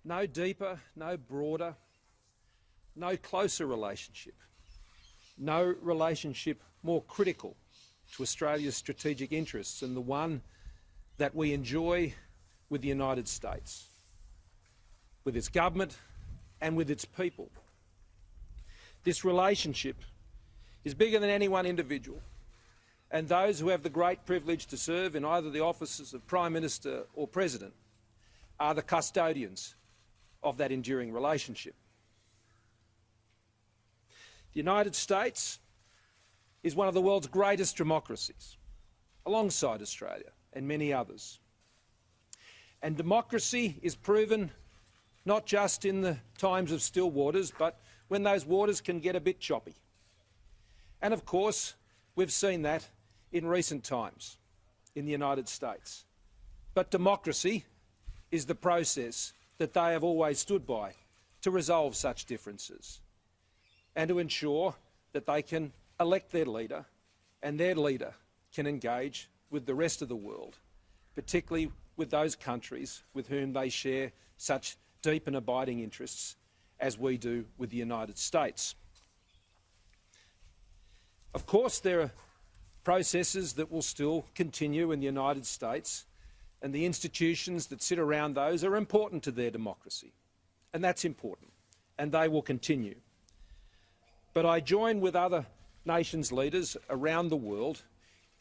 no deeper, no broader, no closer relationship, no relationship more critical to Australia's strategic interests than the one that we enjoy with the United States, with its government and with its people. This relationship is bigger than any one individual, and those who have the great privilege to serve in either the offices of Prime Minister or President are the custodians of that enduring relationship. The United States is one of the world's greatest democracies, alongside Australia and many others. And democracy is proven not just in the times of still waters, but when those waters can get a bit choppy. And of course, we've seen that in recent times in the United States. But democracy is the process that they have always stood by to resolve such differences and to ensure that they can elect their leader and their leader can engage with the rest of the world, particularly with those countries with whom they share such deep and abiding interests as we do with the United States. Of course, there are processes that will still continue in the United States, and the institutions that sit around those are important to their democracy, and that's important, and they will continue. But I join with other nations' leaders around the world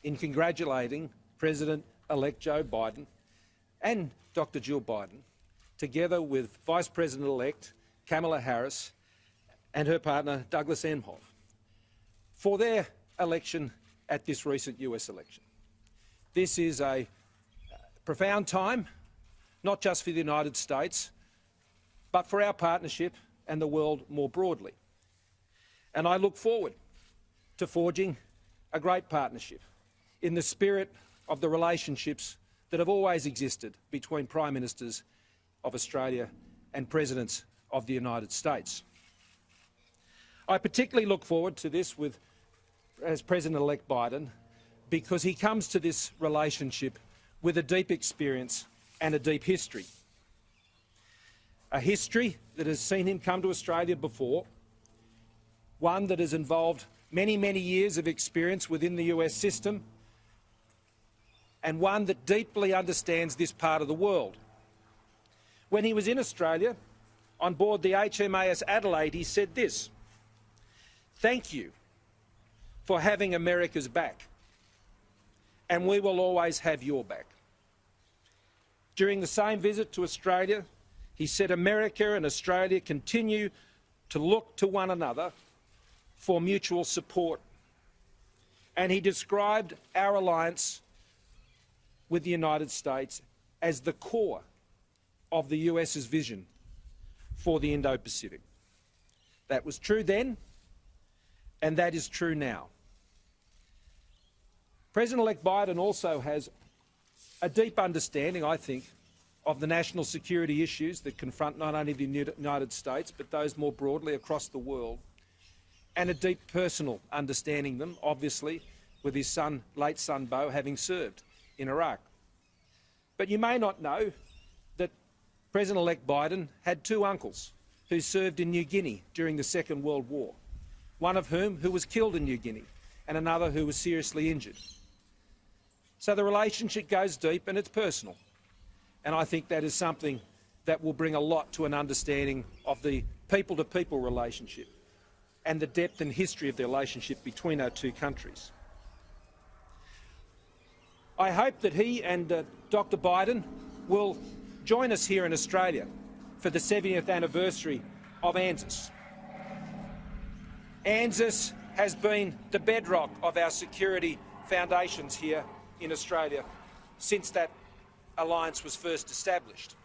in congratulating President-elect Joe Biden and Dr. Jill Biden, together with Vice President-elect Kamala Harris and her partner Douglas Emhoff, for their election at this recent US election. This is a profound time, not just for the United States, but for our partnership and the world more broadly. And I look forward to forging a great partnership in the spirit of the relationships that have always existed between Prime Ministers of Australia and Presidents of the United States. I particularly look forward to this as President-elect Biden, because he comes to this relationship with a deep experience and a deep history. A history that has seen him come to Australia before, one that has involved many, many years of experience within the US system, and one that deeply understands this part of the world. When he was in Australia, on board the HMAS Adelaide, he said this: "Thank you for having America's back, and we will always have your back." During the same visit to Australia, he said America and Australia continue to look to one another for mutual support, and he described our alliance with the United States as the core of the US's vision for the Indo-Pacific. That was true then, and that is true now. President-elect Biden also has a deep understanding, I think, of the national security issues that confront not only the United States, but those more broadly across the world, and a deep personal understanding of them, obviously, with his son, late son Beau, having served in Iraq. But you may not know that President-elect Biden had two uncles who served in New Guinea during the Second World War, one of whom who was killed in New Guinea and another who was seriously injured. So the relationship goes deep and it's personal, and I think that is something that will bring a lot to an understanding of the people-to-people relationship and the depth and history of the relationship between our two countries. I hope that he and Dr. Biden will join us here in Australia for the 70th anniversary of ANZUS. ANZUS has been the bedrock of our security foundations here in Australia since that alliance was first established.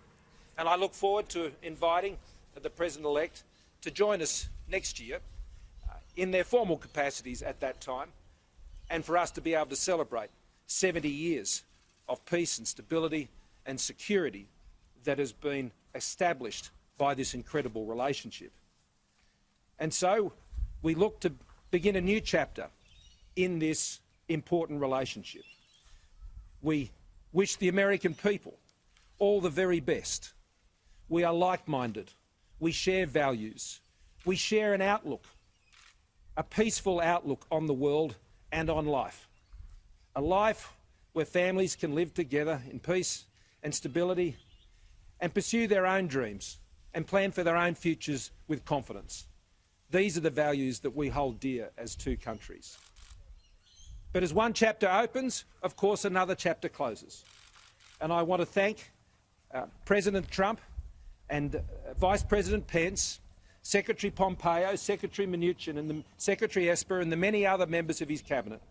And I look forward to inviting the President-elect to join us next year in their formal capacities at that time, and for us to be able to celebrate 70 years of peace and stability and security that has been established by this incredible relationship. And so we look to begin a new chapter in this important relationship. We wish the American people all the very best. We are like-minded. We share values. We share an outlook, a peaceful outlook on the world and on life. A life where families can live together in peace and stability and pursue their own dreams and plan for their own futures with confidence. These are the values that we hold dear as two countries. But as one chapter opens, of course, another chapter closes. And I want to thank President Trump and Vice President Pence, Secretary Pompeo, Secretary Mnuchin and the Secretary Esper and the many other members of his cabinet,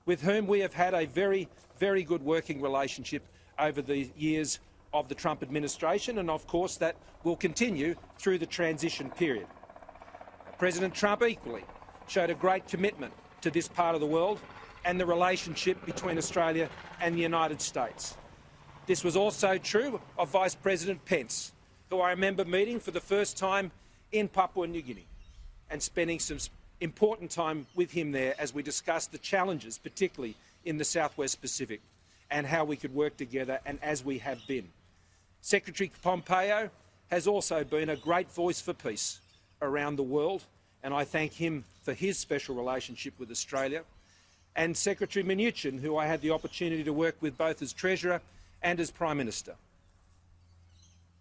with whom we have had a very, very good working relationship over the years of the Trump administration, and of course that will continue through the transition period. President Trump equally showed a great commitment to this part of the world and the relationship between Australia and the United States. This was also true of Vice President Pence, who I remember meeting for the first time in Papua New Guinea and spending some important time with him there as we discussed the challenges, particularly in the Southwest Pacific, and how we could work together, and as we have been. Secretary Pompeo has also been a great voice for peace around the world, and I thank him for his special relationship with Australia. And Secretary Mnuchin, who I had the opportunity to work with both as Treasurer and as Prime Minister.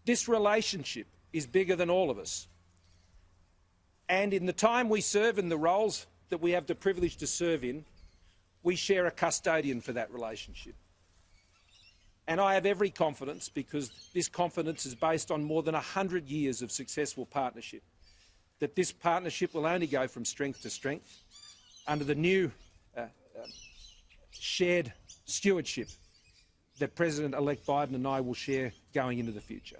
This relationship is bigger than all of us. And in the time we serve in the roles that we have the privilege to serve in, we share a custodian for that relationship. And I have every confidence, because this confidence is based on more than 100 years of successful partnership, that this partnership will only go from strength to strength under the new shared stewardship that President-elect Biden and I will share going into the future.